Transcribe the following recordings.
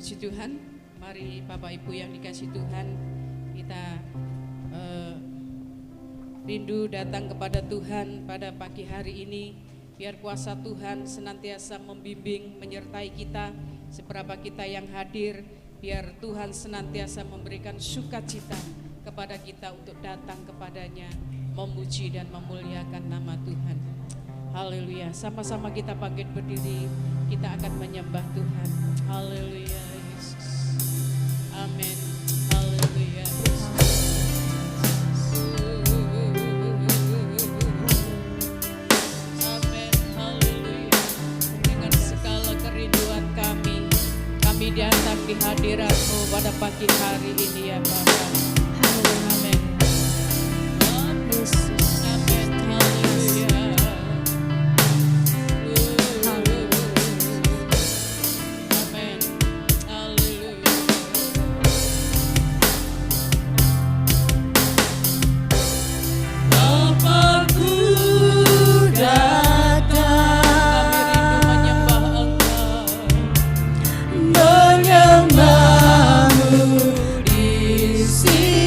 Puji Tuhan, mari Bapak Ibu yang dikasih Tuhan, kita rindu datang kepada Tuhan pada pagi hari ini. Biar kuasa Tuhan senantiasa membimbing, menyertai kita, seberapa kita yang hadir. Biar Tuhan senantiasa memberikan sukacita kepada kita untuk datang kepadanya, memuji dan memuliakan nama Tuhan. Haleluya, sama-sama kita bangkit berdiri, kita akan menyembah Tuhan. Haleluya Yesus. Amin. Haleluya Yesus. Amin. Haleluya. Dengan segala kerinduan kami datang di hadirat-Mu pada pagi hari ini ya Bapa. Amin. Amin. Haleluya. Menyembahmu di sini.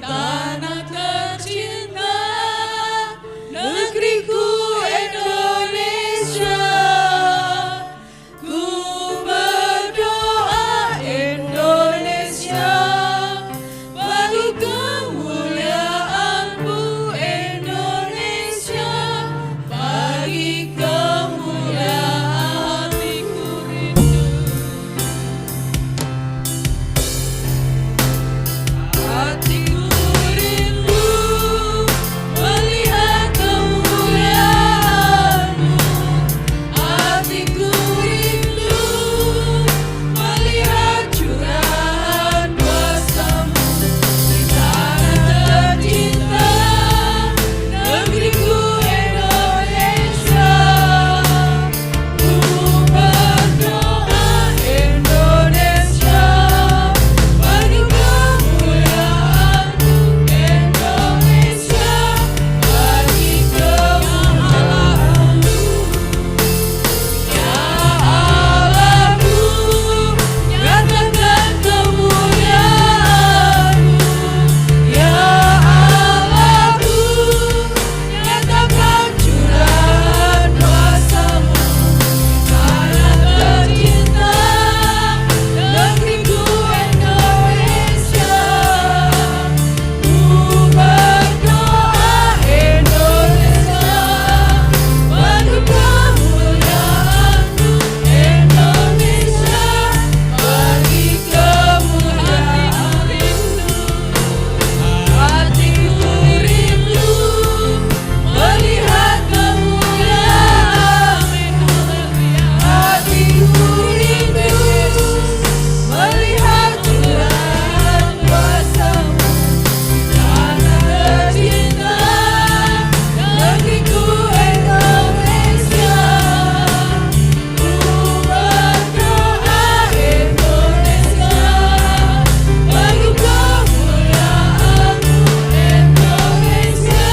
tanah tercinta, negeriku Indonesia. Ku berdoa Indonesia, bagi kemuliaan-Mu Indonesia, bagi kemuliaan hatiku rindu. Hatiku rindu melihat kemuliaan-Mu. Hatiku rindu melihat curahan kuasa-Mu di tanah tercinta, negeriku Indonesia. Ku berdoa Indonesia, bagi kemuliaan-Mu Indonesia, bagi kemuliaan-Mu. Ya Allahku, nyatakan kemuliaan-Mu. Ya Allahku, nyatakan curahan kuasa-Mu tanah tercinta, negeriku Indonesia. Ku berdoa Indonesia, bagi kemuliaan-Mu Indonesia, bagi kemuliaan rindu. Hatiku rindu melihat kemuliaan-Mu. Hatiku rindu melihat curahan kuasa-Mu tanah tercinta, negeriku Indonesia. Ku berdoa Indonesia, bagi kemuliaan-Mu Indonesia,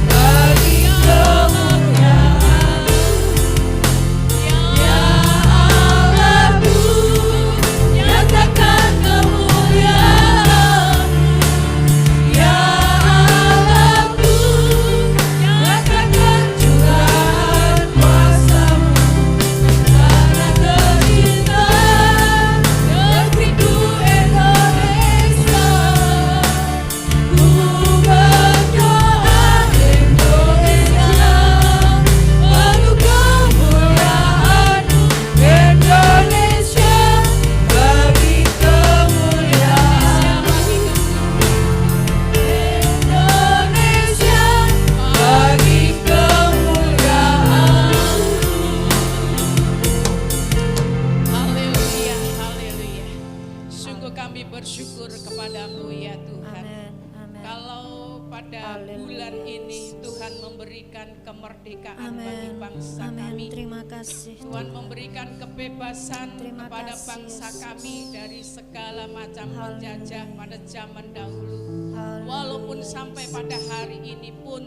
bagi kemuliaan-Mu. Ya Allahku, nyatakan kemuliaan-Mu. Ya Allahku, nyatakan curahan kuasa-Mu tanah tercinta, negeriku Indonesia. Ku berdoa Indonesia, bagi kemuliaan-Mu Indonesia, bagi kemuliaan-Mu Indonesia, bagi kemuliaan-Mu. Haleluya, haleluya. Sungguh kami bersyukur kepadamu ya Tuhan. Kalau pada bulan ini Tuhan memberikan kemerdekaan bagi bangsa kami. Terima kasih. Tuhan memberikan kebebasan Terima kepada kasih, bangsa Yesus. kami dari segala macam penjajah pada zaman dahulu. Haleluya, Walaupun sampai pada hari ini pun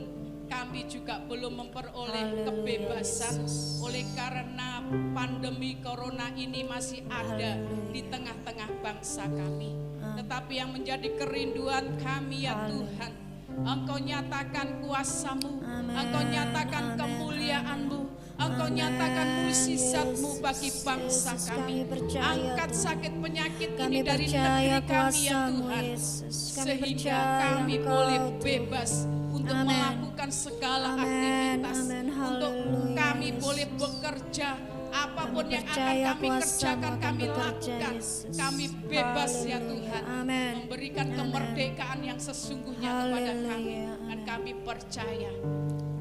kami juga belum memperoleh Haleluya, kebebasan oleh karena pandemi corona ini masih ada di tengah-tengah bangsa kami. Tetapi yang menjadi kerinduan kami ya Tuhan, Engkau nyatakan kuasa-Mu, Engkau nyatakan kemuliaan-Mu, Engkau nyatakan mukjizat-Mu bagi bangsa Yesus, kami. kami percaya, Angkat Tuhan. sakit penyakit Kami ini dari percaya negeri kami ya kuasa-Mu, Tuhan, Yesus. Kami sehingga percaya kami Engkau, boleh Tuhan. bebas untuk Amen. melakukan segala Amen, aktivitas, amen. untuk Haleluya, kami Yesus. boleh bekerja. Apapun Kami yang akan percaya kami kuasa-Mu kerjakan, akan kami bekerja, lakukan. Yesus. Kami bebas ya Haleluya. Tuhan, Amen. memberikan Amen. kemerdekaan yang sesungguhnya kepada kami. Haleluya. Dan Amen. kami percaya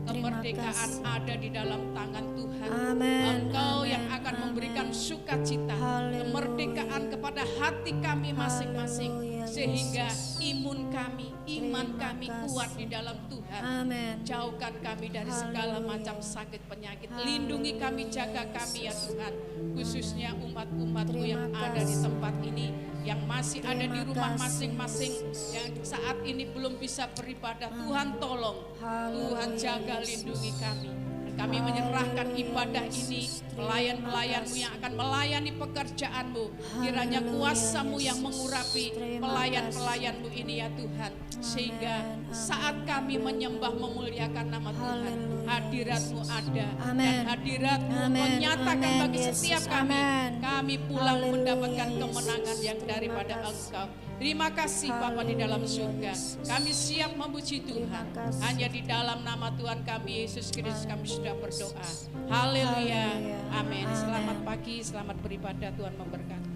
Terima kemerdekaan kasih. ada di dalam tangan Tuhan. Amen, Engkau amen, yang akan memberikan amen. sukacita, Haleluya. kemerdekaan kepada hati kami masing-masing, Haleluya, sehingga Yesus. imun kami, iman Terima kami kasih. kuat di dalam Tuhan. Amen. Jauhkan kami dari segala Haleluya. macam sakit penyakit. Haleluya, Lindungi kami, jaga kami ya Tuhan. Khususnya umat-umat-Mu yang Terima ada di kasih. tempat ini, yang masih ada di Terima rumah kasih, masing-masing, Yesus. yang saat ini belum bisa beribadah. Tuhan tolong, Haleluya, Tuhan jaga, Yesus. lindungi kami. Dan Kami menyerahkan ibadah ini, pelayan-pelayan-Mu yang akan melayani pekerjaan-Mu. Kiranya kuasa-Mu yang mengurapi pelayan-pelayan-Mu ini ya Tuhan. Sehingga saat kami menyembah memuliakan nama Tuhan, hadirat-Mu ada. Dan hadirat-Mu menyatakan bagi setiap kami, kami pulang mendapatkan kemenangan yang daripada Engkau. Terima kasih Bapa di dalam surga. Kami siap memuji Tuhan. Hanya di dalam nama Tuhan kami Yesus Kristus kami sudah berdoa. Haleluya. Amin. Selamat pagi, selamat beribadah. Tuhan memberkati.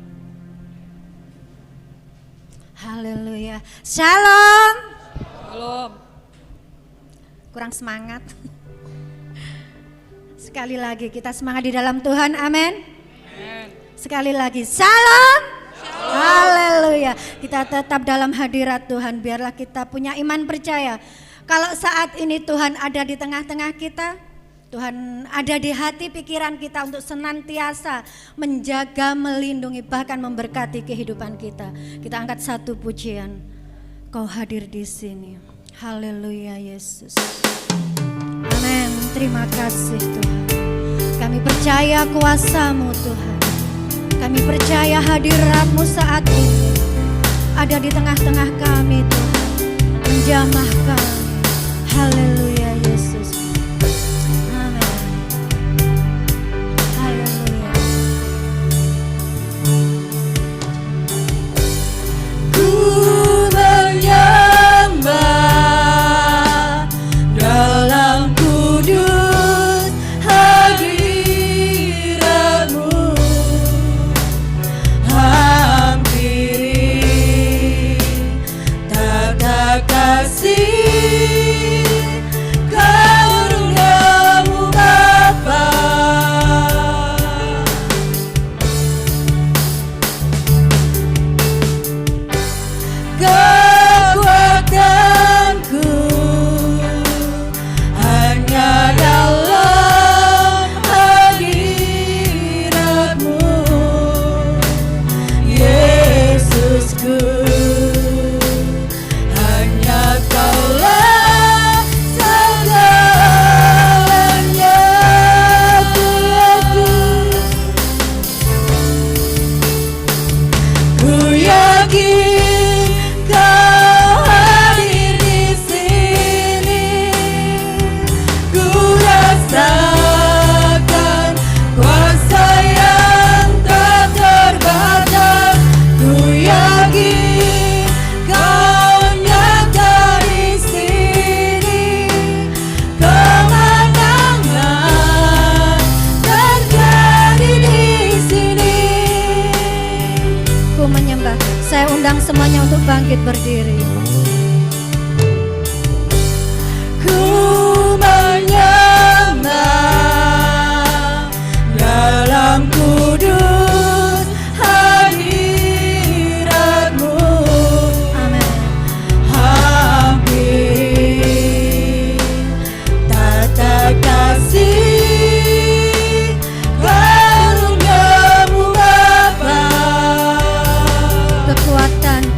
Haleluya. Shalom. Shalom. Kurang semangat. Sekali lagi kita semangat di dalam Tuhan. Amin. Sekali lagi shalom. Haleluya. Kita tetap dalam hadirat Tuhan. Biarlah kita punya iman percaya. Kalau saat ini Tuhan ada di tengah-tengah kita, Tuhan ada di hati pikiran kita untuk senantiasa menjaga, melindungi, bahkan memberkati kehidupan kita. Kita angkat satu pujian. Kau hadir di sini. Haleluya Yesus. Amin. Terima kasih Tuhan. Kami percaya kuasa-Mu Tuhan. Kami percaya hadirat-Mu saat ini ada di tengah-tengah kami Tuhan, menjamah kami. Haleluya Yesus. Amin. Haleluya. Ku menyembah dalam kudus hadirat-Mu. Kasih karunia-Mu Bapa, kekuatanku hanya dalam hadirat-Mu Yesusku. Semuanya untuk bangkit berdiri. Ku menyembah dalam kudus hadirat-Mu. Amin. Hampir tata kasih karunia-Mu Bapa, kekuatan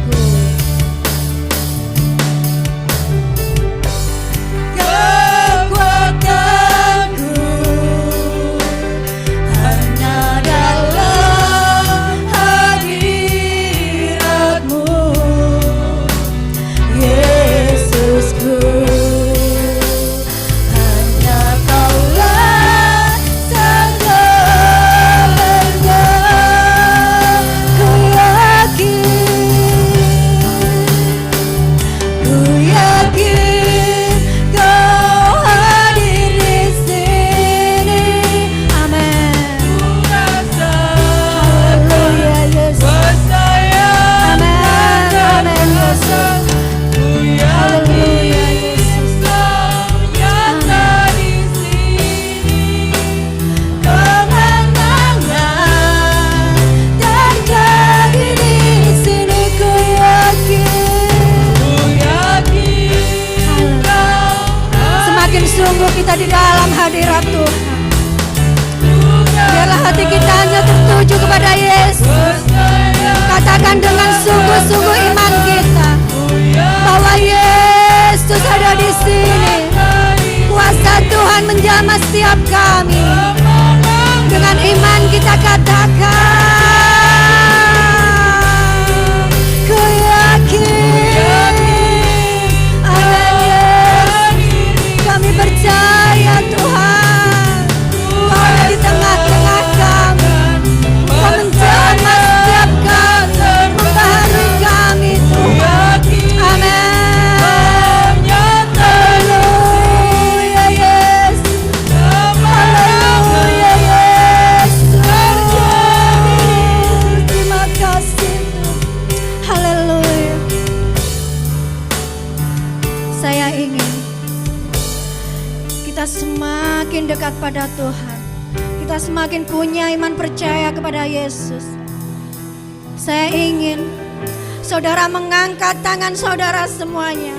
kita di dalam hadirat Tuhan. Biarlah hati kita hanya tertuju kepada Yesus. Katakan dengan sungguh-sungguh iman kita bahwa Yesus ada di sini. Kuasa Tuhan menjaga menjamah setiap kami. Dengan iman kita katakan, ku yakin. Amin Yesus. Kami percaya Tuhan, Kau ada di tengah-tengah kami. Kau menjamah setiap kami, membaharui kami Tuhan. Amin. Haleluya Yesus. Haleluya Yesus. Terima kasih Tuhan. Haleluya. Saya ingin kita semakin dekat pada Tuhan. Kita semakin punya iman percaya kepada Yesus. Saya ingin saudara mengangkat tangan saudara semuanya,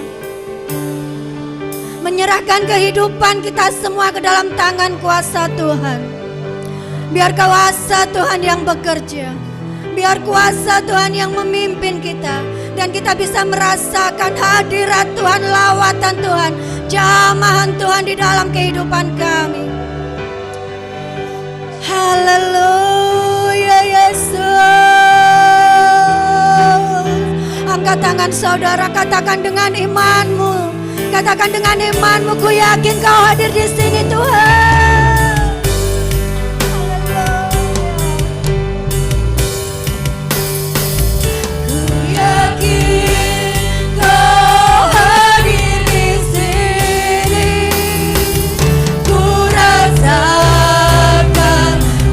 menyerahkan kehidupan kita semua ke dalam tangan kuasa Tuhan. Biar kuasa Tuhan yang bekerja, biar kuasa Tuhan yang memimpin kita, dan kita bisa merasakan hadirat Tuhan, lawatan Tuhan, jamahan Tuhan di dalam kehidupan kami. Haleluya Yesus. Angkat tangan saudara, katakan dengan imanmu. Katakan dengan imanmu, ku yakin Kau hadir di sini Tuhan. Ku yakin Kau hadir di sini. Ku rasakan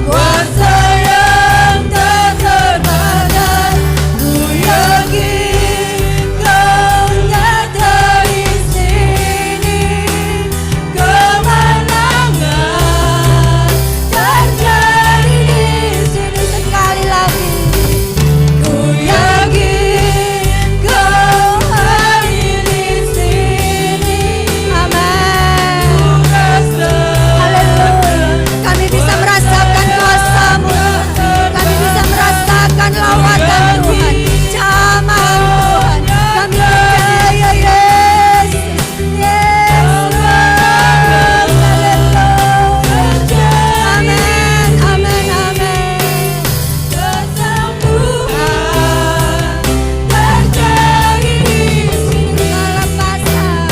kuasa yang tak terbatas. Ku yakin Kau nyata di sini. Kemenangan terjadi di sini. Sekali lagi, ku yakin Kau hadir di sini. Amin. Haleluya. Kami bisa merasakan kuasa-Mu. Kami bisa merasakan lawatan Tuhan, jamahan Tuhan. Kami percaya Yesus. Yesus. Haleluya. Amin. Amin. Amin. Kesembuhan terjadi di sini. Kelepasan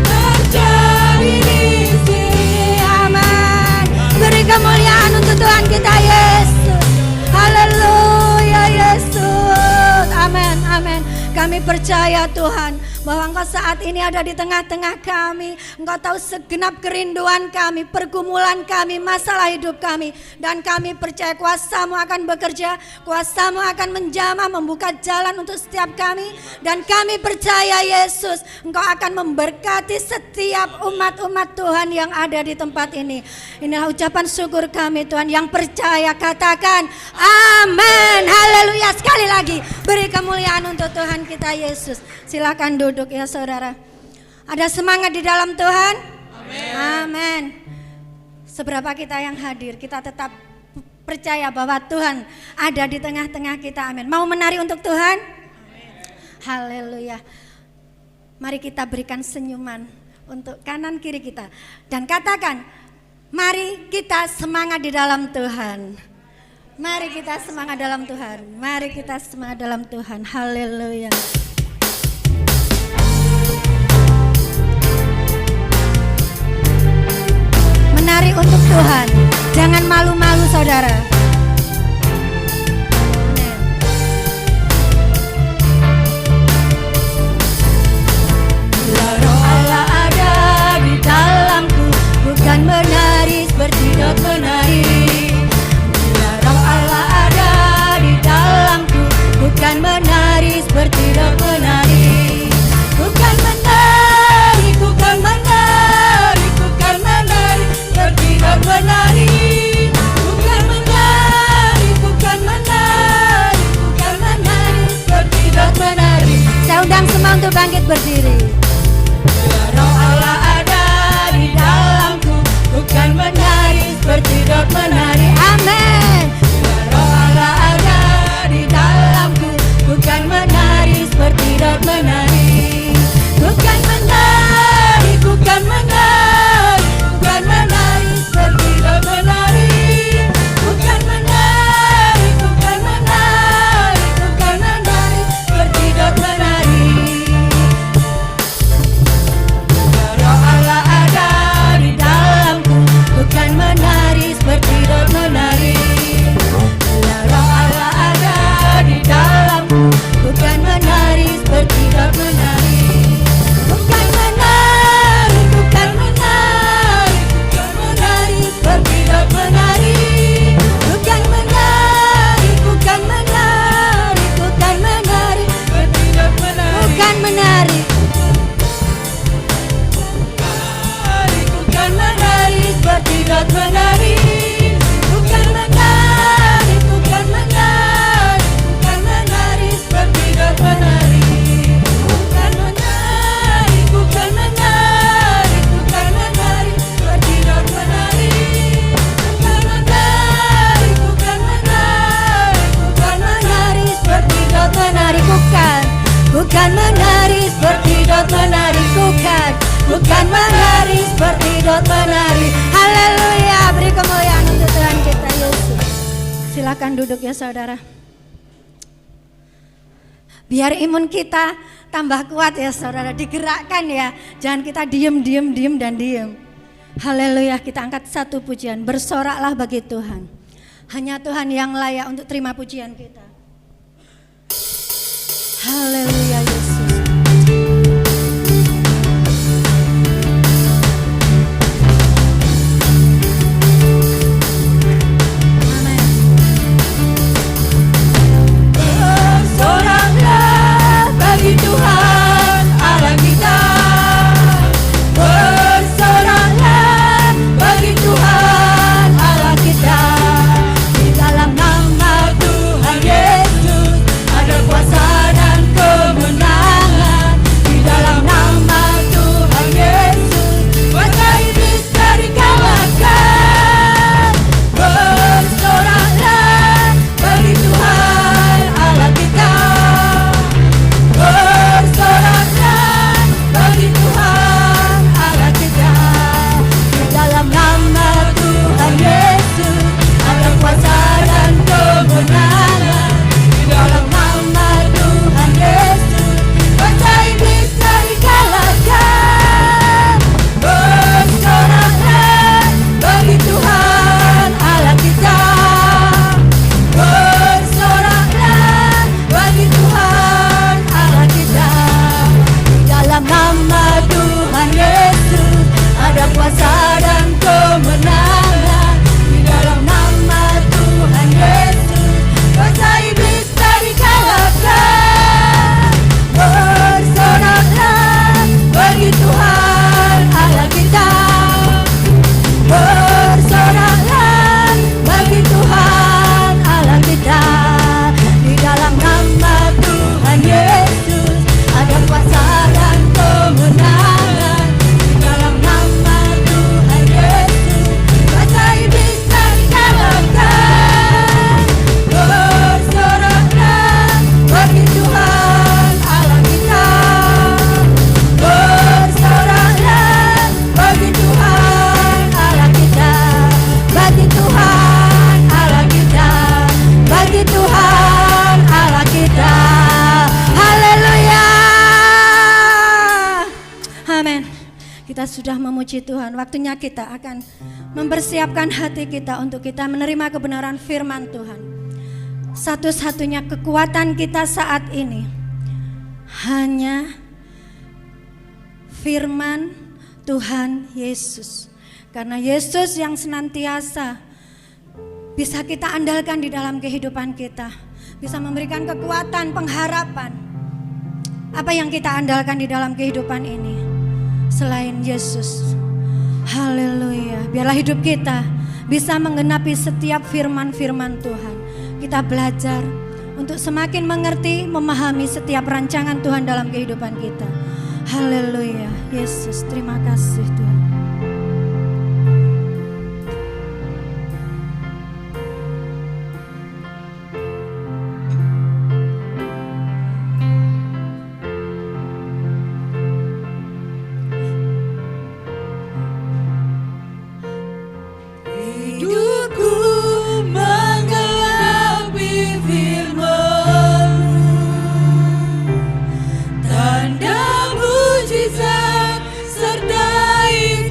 terjadi di sini. Amin. Beri kemuliaan untuk Tuhan kita Yesus. Haleluya Yesus. Amin. Amin. Kami percaya Tuhan bahwa Engkau saat ini ada di tengah-tengah kami. Engkau tahu segenap kerinduan kami, pergumulan kami, masalah hidup kami. Dan kami percaya kuasa-Mu akan bekerja, kuasa-Mu akan menjamah, membuka jalan untuk setiap kami. Dan kami percaya Yesus, Engkau akan memberkati setiap umat-umat Tuhan yang ada di tempat ini. Inilah ucapan syukur kami Tuhan. Yang percaya katakan amin. Haleluya. Sekali lagi beri kemuliaan untuk Tuhan kita Yesus. Silakan duduk ya saudara. Ada semangat di dalam Tuhan? Amin. Amin. Seberapa kita yang hadir, kita tetap percaya bahwa Tuhan ada di tengah-tengah kita. Amin. Mau menari untuk Tuhan? Amin. Haleluya. Mari kita berikan senyuman untuk kanan kiri kita dan katakan, mari kita semangat di dalam Tuhan. Mari kita semangat dalam Tuhan. Mari kita semangat dalam Tuhan. Haleluya. Menari untuk Tuhan. Jangan malu-malu saudara. Roh Allah ada di dalamku, bukan menari seperti dot menari. Roh Allah ada di dalamku, bukan menari seperti dot menari. Bukan menari, bukan menari, bukan menari seperti dot menari. Bukan menari, bukan menari, bukan menari seperti dot menari. Saya undang semua untuk bangkit berdiri. Roh Allah ada di dalamku, bukan menari seperti dot menari. Amin. Roh Allah ada di dalamku, bukan menari seperti dot menari. Bukan menari, bukan menari seperti Daud menari, bukan menari seperti Daud menari. Haleluya, beri kemuliaan untuk Tuhan kita Yesus. Silakan duduk ya saudara. Biar imun kita tambah kuat ya saudara, digerakkan ya. Jangan kita diem dan diem. Haleluya, kita angkat satu pujian, bersoraklah bagi Tuhan. Hanya Tuhan yang layak untuk terima pujian kita. Haleluya Yesus. Amin. Bersoraklah bagi Tuhan Allah kita. Bersoraklah bagi Tuhan Allah kita. Di dalam nama Tuhan Yesus ada kuasa dan kemenangan. Di dalam nama Tuhan Yesus kuasa iblis telah dikalahkan. Bersoraklah bagi Tuhan Allah kita. Bersoraklah bagi Tuhan Allah kita. Di dalam nama Tuhan Yesus ada kuasa dan kemenangan. Di dalam nama Tuhan Yesus kuasa iblis telah dikalahkan. Bersoraklah bagi Tuhan Allah kita. Bersoraklah bagi Tuhan Allah kita. Di dalam nama Tuhan Yesus ada kuasa dan kemenangan. Di dalam nama Tuhan Yesus kuasa iblis telah dikalahkan. Bersoraklah bagi Tuhan Allah kita. Bersoraklah bagi Tuhan Allah kita. Di dalam nama Tuhan Yesus ada kuasa dan kemenangan. Di dalam nama Tuhan Yesus kuasa iblis telah dikalahkan. Bersoraklah bagi Tuhan Allah kita. Bersoraklah bagi Tuhan Allah kita. Bagi Tuhan Allah kita. Bagi Tuhan Allah kita. Haleluya. Amin. Kita sudah memuji Tuhan. Waktunya kita akan mempersiapkan hati kita untuk kita menerima kebenaran firman Tuhan. Satu-satunya kekuatan kita saat ini hanya firman Tuhan Yesus. Karena Yesus yang senantiasa bisa kita andalkan di dalam kehidupan kita. Bisa memberikan kekuatan, pengharapan. Apa yang kita andalkan di dalam kehidupan ini selain Yesus? Haleluya. Biarlah hidup kita bisa menggenapi setiap firman-firman Tuhan. Kita belajar untuk semakin mengerti, memahami setiap rancangan Tuhan dalam kehidupan kita. Haleluya. Yesus, terima kasih Tuhan. Hidupku menggenapi firman-Mu, tanda mujizat sertai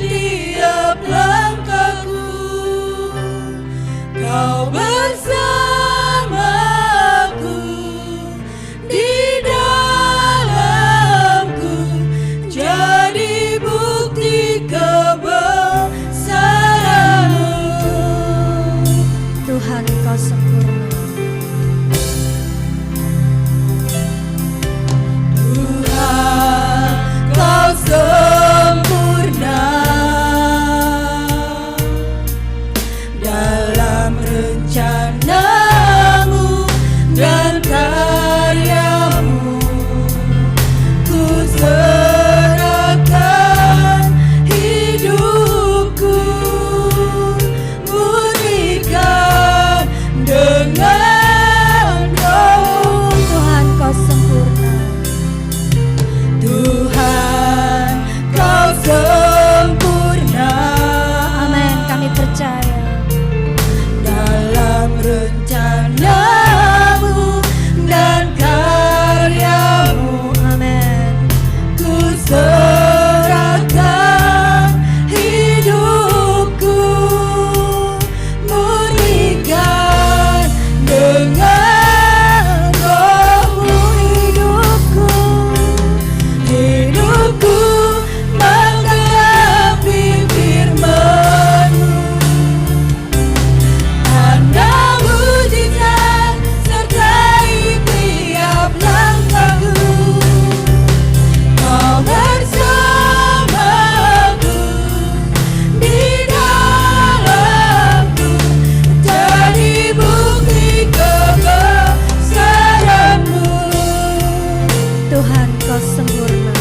Tuhan kau sempurna.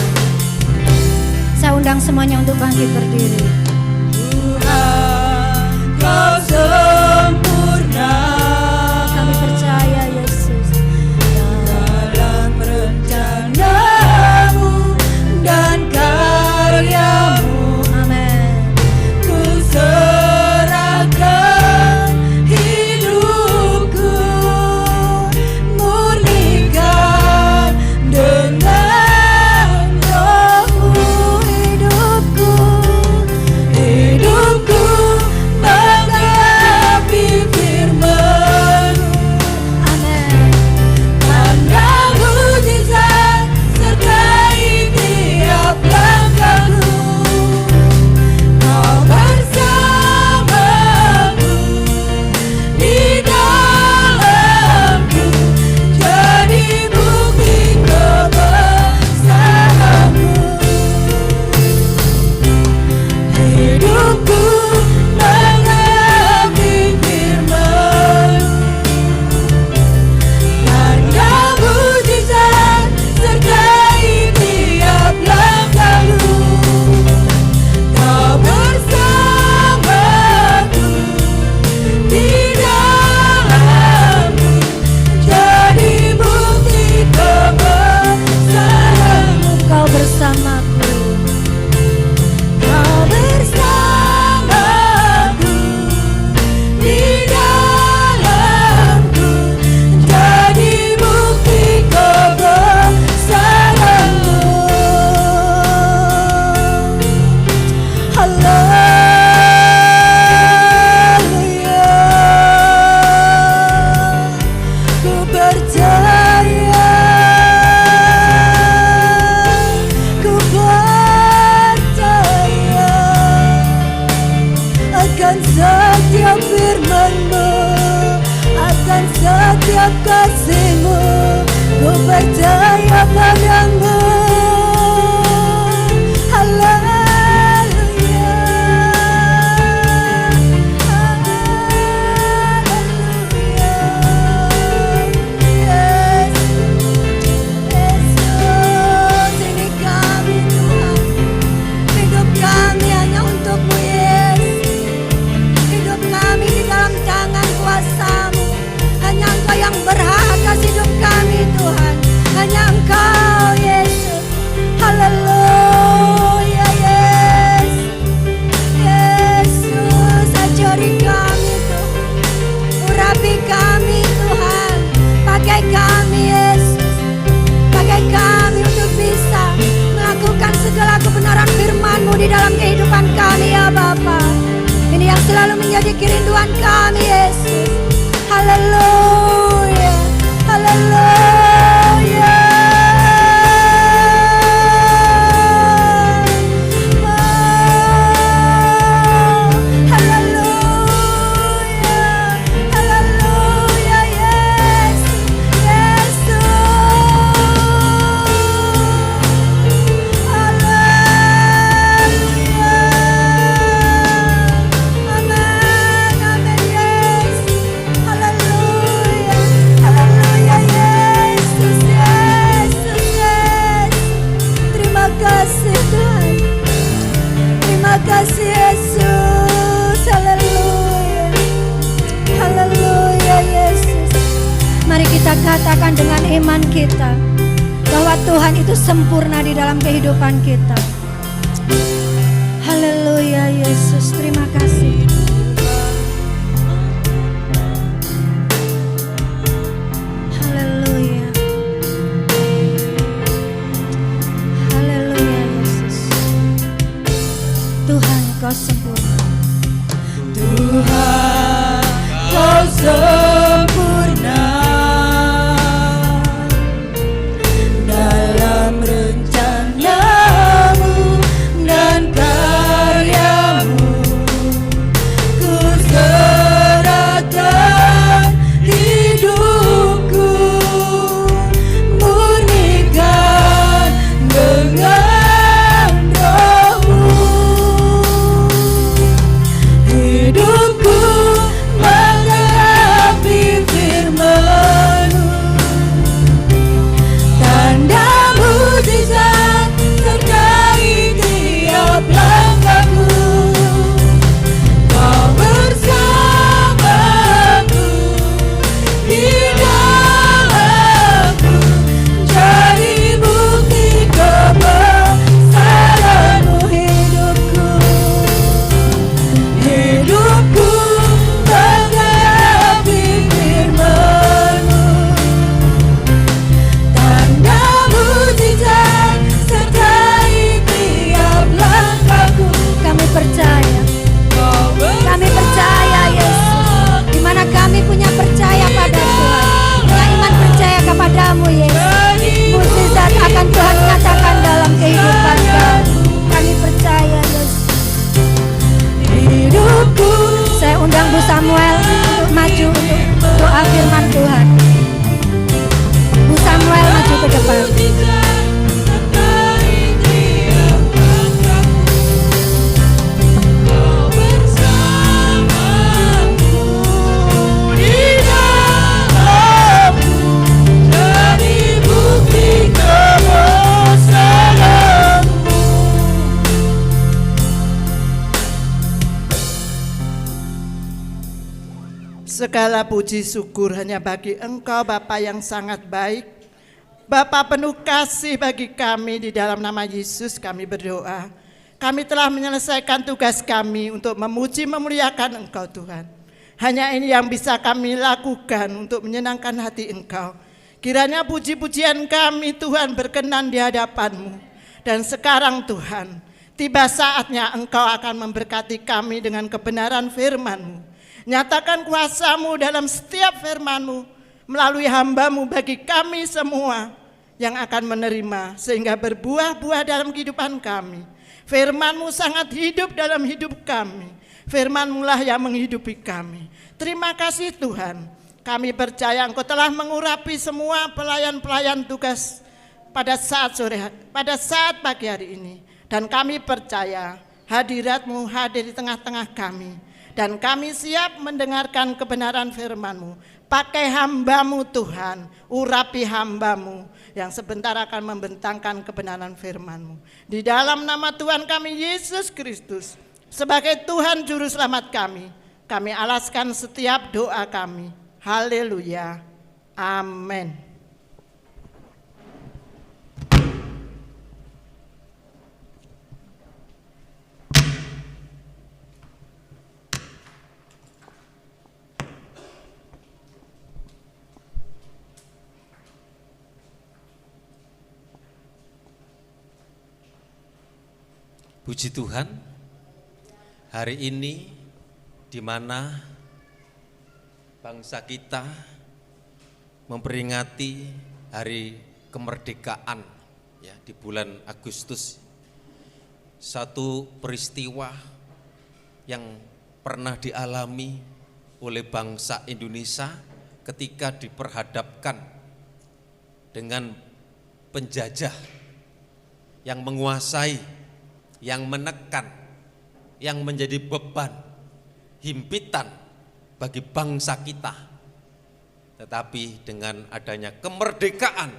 Saya undang semuanya untuk bangkit berdiri. Tuhan kau sempurna. Kami percaya Yesus. Dalam rencanamu dan karyamu, Amin. ku serahkan hidupku, murnikan dengan rohmu hidupku, hidupku menggenapi firman-Mu. Amin. Tanda mujizat sertai tiap langkahku, Kau bersamaku di dalamku, jadi bukti kebesaran-Mu. Hidupku menggenapi firman-Mu. Tanda mujizat sertai tiap langkahku, Kau bersamaku di dalamku, jadi bukti kebesaran-Mu. Kau bersamaku. Kau bersamaku di dalamku, jadi bukti kebesaran-Mu. Haleluya, ku percaya, ku percaya akan setiap firman-Mu, akan setiap kasih-Mu. Ku percaya padamu. Haleluya, haleluya. Yesus, ini kami Tuhan. Hidup kami hanya untuk-Mu Yesus. Hidup kami di dalam tangan kuasa-Mu. Hanya Engkau yang berhak atas hidup kami Tuhan. Hanya Engkau Yesus. Haleluya Yesus. Yesus, ajari kami Tuhan. Urapi kami Tuhan. Pakai kami Yesus. Pakai kami untuk bisa melakukan segala kebenaran firman-Mu di dalam kehidupan kami ya Bapa. Ini yang selalu menjadi kerinduan kami Yesus. Haleluya, haleluya. Haleluya, haleluya Yesus, Yesus. Haleluya. Amin, amin Yesus. Haleluya, haleluya Yesus, Yesus, Yesus. Terima kasih Tuhan. Terima kasih Yesus. Haleluya. Haleluya Yesus. Mari kita katakan dengan iman kita bahwa Tuhan itu sempurna di dalam kehidupan kita. Haleluya Yesus, terima kasih. Haleluya. Haleluya Yesus. Tuhan kau sempurna. Tuhan kau sempurna dalam rencanamu dan karyamu, Segala puji syukur hanya bagi Engkau Bapa yang sangat baik. Bapa penuh kasih bagi kami, di dalam nama Yesus kami berdoa. Kami telah menyelesaikan tugas kami untuk memuji memuliakan Engkau Tuhan. Hanya ini yang bisa kami lakukan untuk menyenangkan hati Engkau. Kiranya puji-pujian kami Tuhan berkenan di hadapan-Mu. Dan sekarang Tuhan, tiba saatnya Engkau akan memberkati kami dengan kebenaran firman-Mu. Nyatakan kuasa-Mu dalam setiap firman-Mu melalui hamba-Mu bagi kami semua yang akan menerima, sehingga berbuah-buah dalam kehidupan kami. Firman-Mu sangat hidup dalam hidup kami. Firman-Mu lah yang menghidupi kami. Terima kasih Tuhan. Kami percaya Engkau telah mengurapi semua pelayan-pelayan tugas pada saat pagi hari ini. Dan kami percaya hadirat-Mu hadir di tengah-tengah kami. Dan kami siap mendengarkan kebenaran firman-Mu. Pakai hamba-Mu Tuhan, urapi hamba-Mu yang sebentar akan membentangkan kebenaran firman-Mu. Di dalam nama Tuhan kami Yesus Kristus, sebagai Tuhan Juru Selamat kami alaskan setiap doa kami. Haleluya. Amin. Puji Tuhan, hari ini di mana bangsa kita memperingati hari kemerdekaan ya di bulan Agustus. Satu peristiwa yang pernah dialami oleh bangsa Indonesia ketika diperhadapkan dengan penjajah yang menguasai, yang menekan, yang menjadi beban, himpitan bagi bangsa kita. Tetapi dengan adanya kemerdekaan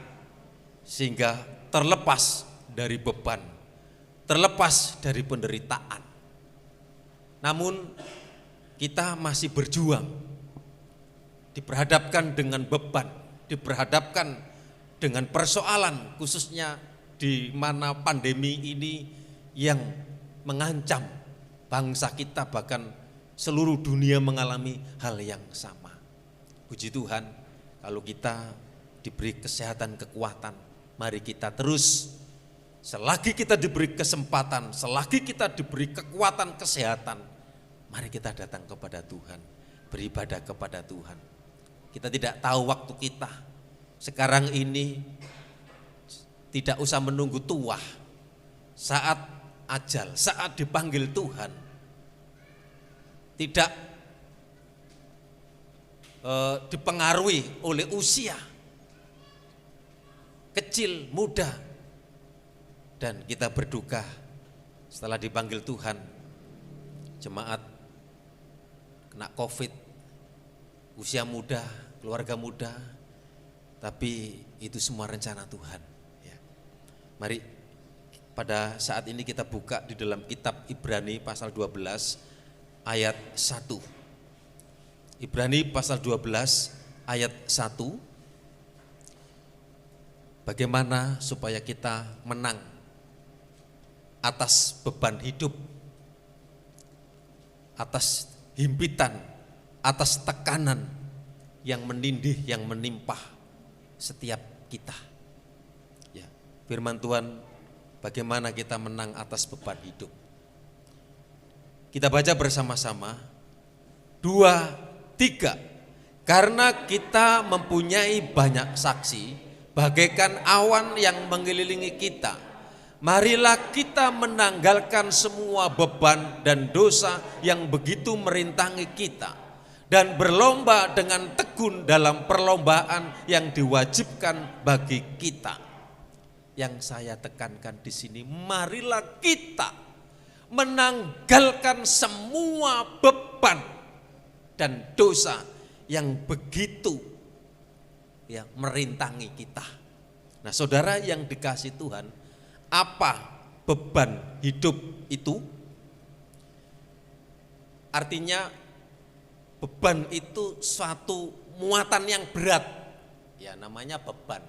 sehingga terlepas dari beban, terlepas dari penderitaan. Namun kita masih berjuang, diperhadapkan dengan beban, diperhadapkan dengan persoalan, khususnya di mana pandemi ini yang mengancam bangsa kita, bahkan seluruh dunia mengalami hal yang sama. Puji Tuhan, kalau kita diberi kesehatan, kekuatan, mari kita terus, selagi kita diberi kesempatan, selagi kita diberi kekuatan kesehatan, mari kita datang kepada Tuhan, beribadah kepada Tuhan. Kita tidak tahu waktu kita, sekarang ini tidak usah menunggu tua, saat ajal, saat dipanggil Tuhan, tidak dipengaruhi oleh usia, kecil, muda, dan kita berduka setelah dipanggil Tuhan, jemaat kena COVID, usia muda, keluarga muda, tapi itu semua rencana Tuhan. Ya. Mari pada saat ini kita buka di dalam kitab Ibrani pasal 12 ayat 1. Ibrani pasal 12 ayat 1. Bagaimana supaya kita menang atas beban hidup, atas himpitan, atas tekanan yang menindih, yang menimpa setiap kita. Ya, firman Tuhan, bagaimana kita menang atas beban hidup. Kita baca bersama-sama, 2, 3. Karena kita mempunyai banyak saksi, bagaikan awan yang mengelilingi kita, marilah kita menanggalkan semua beban dan dosa yang begitu merintangi kita, dan berlomba dengan tekun dalam perlombaan yang diwajibkan bagi kita. Yang saya tekankan di sini, marilah kita menanggalkan semua beban dan dosa yang begitu ya merintangi kita. Nah, saudara yang dikasih Tuhan, apa beban hidup itu? Artinya beban itu suatu muatan yang berat, ya namanya beban.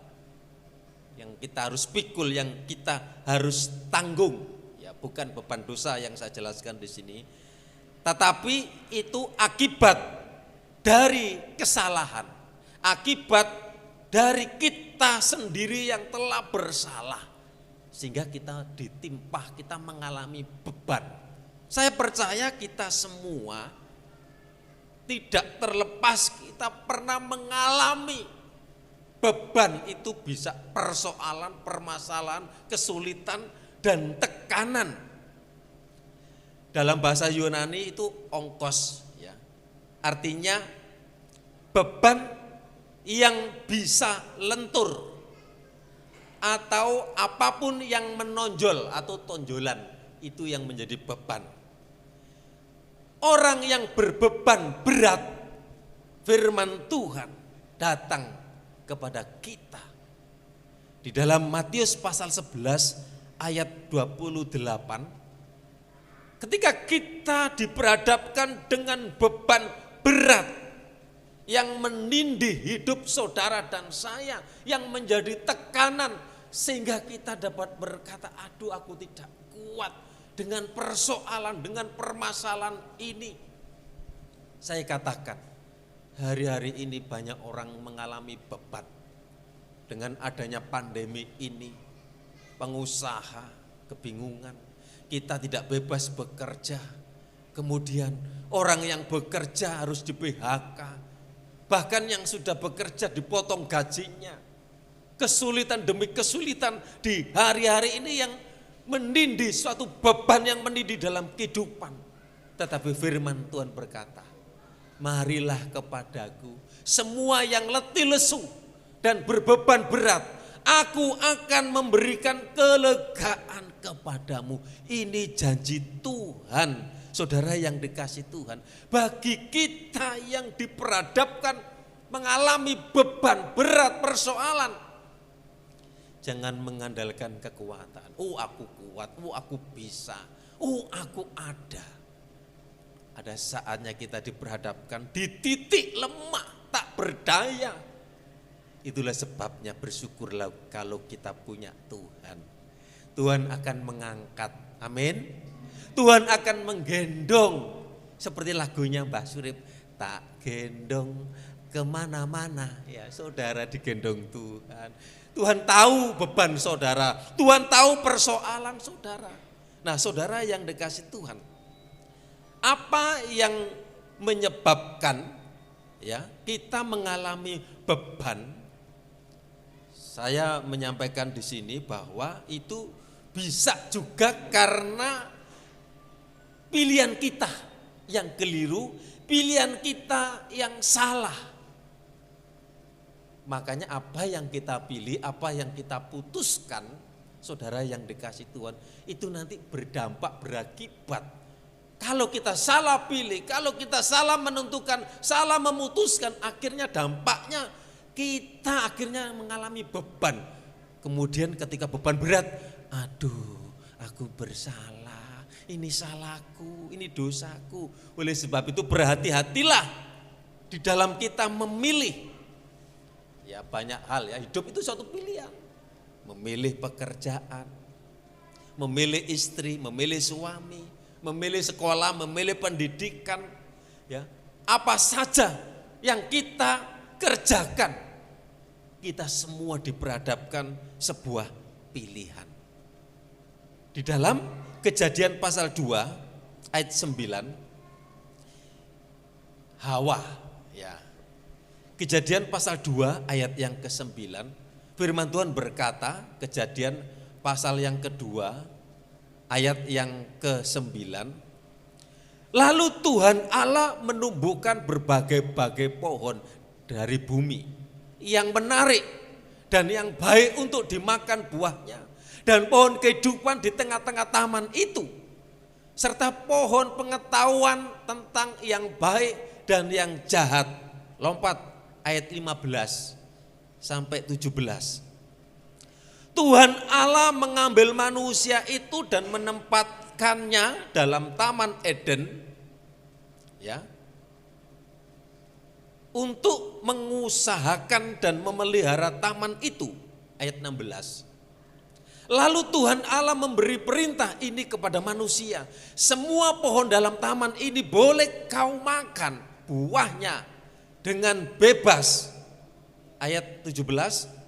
Yang kita harus pikul, yang kita harus tanggung, ya bukan beban dosa yang saya jelaskan di sini, tetapi itu akibat dari kesalahan, akibat dari kita sendiri yang telah bersalah, sehingga kita ditimpa, kita mengalami beban. Saya percaya kita semua tidak terlepas, kita pernah mengalami beban. Itu bisa persoalan, permasalahan, kesulitan, dan tekanan. Dalam bahasa Yunani itu ongkos, ya. Artinya beban yang bisa lentur atau apapun yang menonjol atau tonjolan, itu yang menjadi beban. Orang yang berbeban berat, firman Tuhan datang kepada kita. Di dalam Matius pasal 11 ayat 28, ketika kita diperhadapkan dengan beban berat yang menindih hidup saudara dan saya, yang menjadi tekanan, sehingga kita dapat berkata, aduh aku tidak kuat dengan persoalan, dengan permasalahan ini. Saya katakan, hari-hari ini banyak orang mengalami beban. Dengan adanya pandemi ini, pengusaha kebingungan, kita tidak bebas bekerja. Kemudian orang yang bekerja harus di PHK, bahkan yang sudah bekerja dipotong gajinya. Kesulitan demi kesulitan di hari-hari ini yang menindih, suatu beban yang menindih dalam kehidupan. Tetapi firman Tuhan berkata, marilah kepadaku semua yang letih lesu dan berbeban berat, aku akan memberikan kelegaan kepadamu. Ini janji Tuhan, saudara yang dikasih Tuhan, bagi kita yang diperhadapkan mengalami beban berat, persoalan. Jangan mengandalkan kekuatan. Oh aku kuat, oh aku bisa, oh aku ada. Ada saatnya kita diperhadapkan di titik lemah, tak berdaya. Itulah sebabnya bersyukurlah kalau kita punya Tuhan. Tuhan akan mengangkat, amin. Tuhan akan menggendong, seperti lagunya Mbah Surip, tak gendong kemana-mana. Ya saudara digendong Tuhan. Tuhan tahu beban saudara, Tuhan tahu persoalan saudara. Nah saudara yang dikasih Tuhan, apa yang menyebabkan ya kita mengalami beban? Saya menyampaikan di sini bahwa itu bisa juga karena pilihan kita yang keliru, pilihan kita yang salah. Makanya apa yang kita pilih, apa yang kita putuskan, saudara yang dikasih Tuhan, itu nanti berdampak, berakibat. Kalau kita salah pilih, kalau kita salah menentukan, salah memutuskan, akhirnya dampaknya kita akhirnya mengalami beban. Kemudian ketika beban berat, aduh aku bersalah, ini salahku, ini dosaku. Oleh sebab itu berhati-hatilah di dalam kita memilih. Ya banyak hal ya, hidup itu suatu pilihan. Memilih pekerjaan, memilih istri, memilih suami, memilih sekolah, memilih pendidikan. Ya, apa saja yang kita kerjakan, kita semua diperhadapkan sebuah pilihan. Di dalam Kejadian pasal 2 ayat 9, Hawa, ya. Kejadian pasal 2 ayat yang ke-9, firman Tuhan berkata, Kejadian pasal yang kedua ayat yang ke-9, lalu Tuhan Allah menumbuhkan berbagai-bagai pohon dari bumi yang menarik dan yang baik untuk dimakan buahnya, dan pohon kehidupan di tengah-tengah taman itu, serta pohon pengetahuan tentang yang baik dan yang jahat. Lompat ayat 15 sampai 17. Tuhan Allah mengambil manusia itu dan menempatkannya dalam Taman Eden, ya, untuk mengusahakan dan memelihara taman itu. Ayat 16. Lalu Tuhan Allah memberi perintah ini kepada manusia. Semua pohon dalam taman ini boleh kau makan buahnya dengan bebas. Ayat 17.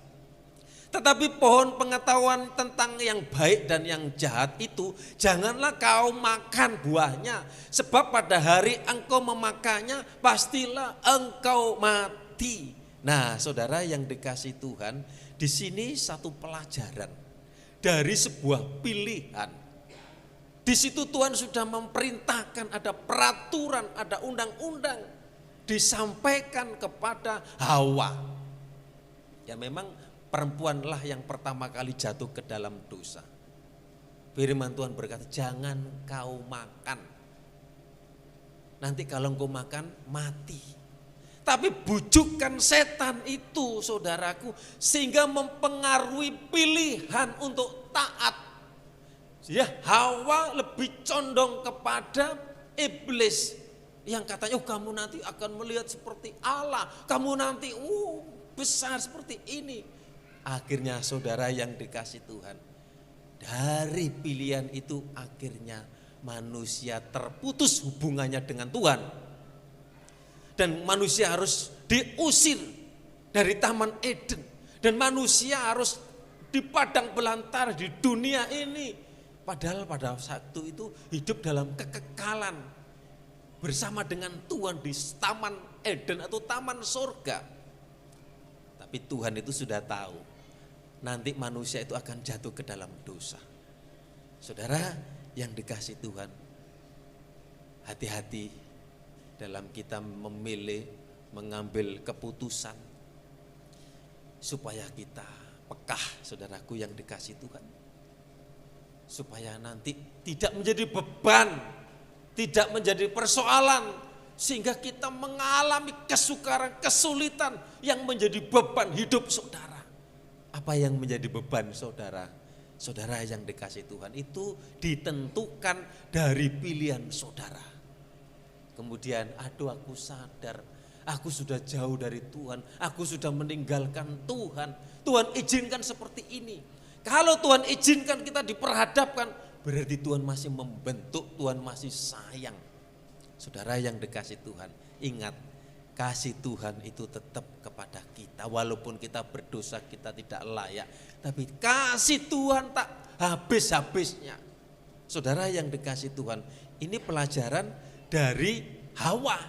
Tetapi pohon pengetahuan tentang yang baik dan yang jahat itu janganlah kau makan buahnya. Sebab pada hari engkau memakannya pastilah engkau mati. Nah, saudara yang dikasihi Tuhan, di sini satu pelajaran dari sebuah pilihan. Di situ Tuhan sudah memerintahkan, ada peraturan, ada undang-undang disampaikan kepada Hawa. Ya memang perempuanlah yang pertama kali jatuh ke dalam dosa. Firman Tuhan berkata, jangan kau makan. Nanti kalau engkau makan, mati. Tapi bujukan setan itu, saudaraku, sehingga mempengaruhi pilihan untuk taat. Ya, Hawa lebih condong kepada iblis. Yang katanya, oh kamu nanti akan melihat seperti Allah. Kamu nanti besar seperti ini. Akhirnya saudara yang dikasih Tuhan, dari pilihan itu akhirnya manusia terputus hubungannya dengan Tuhan. Dan manusia harus diusir dari Taman Eden. Dan manusia harus di padang belantara di dunia ini. Padahal pada waktu itu hidup dalam kekekalan bersama dengan Tuhan di Taman Eden atau Taman Surga. Tapi Tuhan itu sudah tahu nanti manusia itu akan jatuh ke dalam dosa. Saudara yang dikasih Tuhan, hati-hati dalam kita memilih, mengambil keputusan supaya kita pekah, saudaraku yang dikasih Tuhan. Supaya nanti tidak menjadi beban, tidak menjadi persoalan, sehingga kita mengalami kesukaran, kesulitan yang menjadi beban hidup saudara. Apa yang menjadi beban saudara? Saudara yang dikasih Tuhan itu ditentukan dari pilihan saudara. Kemudian, aduh aku sadar, aku sudah jauh dari Tuhan, aku sudah meninggalkan Tuhan. Tuhan izinkan seperti ini. Kalau Tuhan izinkan kita diperhadapkan, berarti Tuhan masih membentuk, Tuhan masih sayang. Saudara yang dikasih Tuhan, ingat, kasih Tuhan itu tetap kepada kita. Walaupun kita berdosa, kita tidak layak. Tapi kasih Tuhan tak habis-habisnya. Saudara yang dikasih Tuhan, ini pelajaran dari Hawa.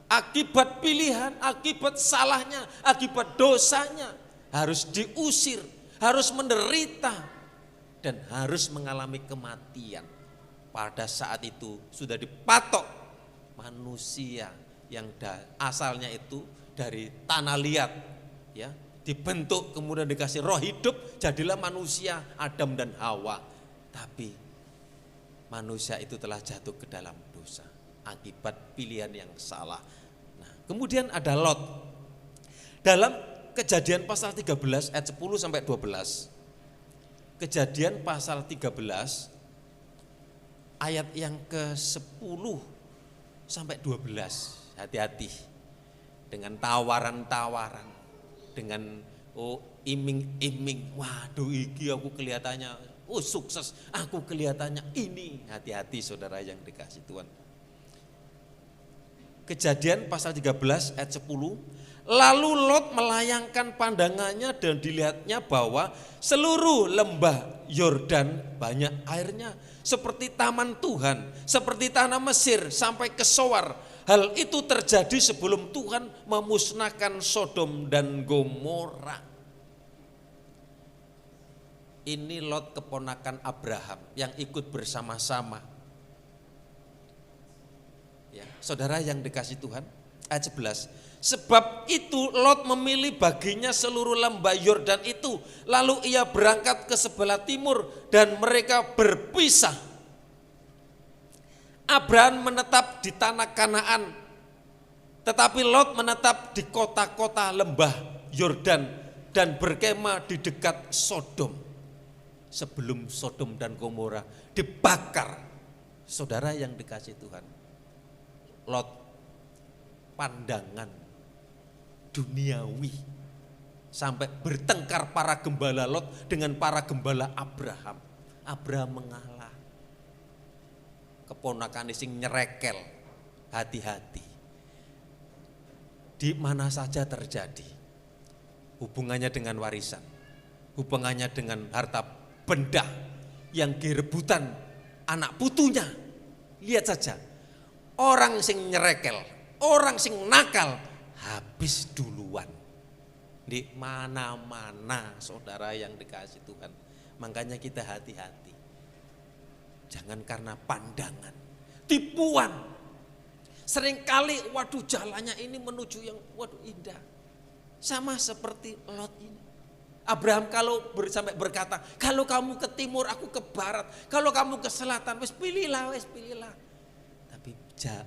Akibat pilihan, akibat salahnya, akibat dosanya. Harus diusir, harus menderita. Dan harus mengalami kematian. Pada saat itu sudah dipatok manusia yang asalnya itu dari tanah liat, ya, dibentuk kemudian dikasih roh hidup, jadilah manusia Adam dan Hawa. Tapi manusia itu telah jatuh ke dalam dosa akibat pilihan yang salah. Nah, kemudian ada Lot. Dalam Kejadian pasal 13 ayat 10 sampai 12. Kejadian pasal 13 ayat yang ke-10 sampai 12. Hati-hati dengan tawaran-tawaran, dengan iming-iming. Waduh, iki aku kelihatannya sukses, aku kelihatannya ini. Hati-hati saudara yang dikasih Tuhan. Kejadian pasal 13 ayat 10. Lalu Lot melayangkan pandangannya dan dilihatnya bahwa seluruh lembah Yordan banyak airnya, seperti taman Tuhan, seperti tanah Mesir sampai ke Soar. Hal itu terjadi sebelum Tuhan memusnahkan Sodom dan Gomora. Ini Lot keponakan Abraham yang ikut bersama-sama. Ya, saudara yang dikasih Tuhan, ayat 11. Sebab itu Lot memilih baginya seluruh lembah Yordan itu. Lalu ia berangkat ke sebelah timur dan mereka berpisah. Abraham menetap di tanah Kanaan, tetapi Lot menetap di kota-kota lembah Yordan dan berkemah di dekat Sodom. Sebelum Sodom dan Gomora dibakar, saudara yang dikasih Tuhan, Lot pandangan duniawi. Sampai bertengkar para gembala Lot dengan para gembala Abraham. Abraham mengalah. Keponakan sing nyerekel, hati-hati. Di mana saja terjadi. Hubungannya dengan warisan, hubungannya dengan harta benda yang direbutan anak putunya. Lihat saja, orang sing nyerekel, orang sing nakal, habis duluan. Di mana-mana saudara yang dikasih Tuhan. Makanya kita hati-hati. Jangan karena pandangan, tipuan. Seringkali waduh jalannya ini menuju yang waduh indah. Sama seperti Lot ini. Abraham kalau sampai berkata, kalau kamu ke timur aku ke barat, kalau kamu ke selatan wes pilihlah. Tapi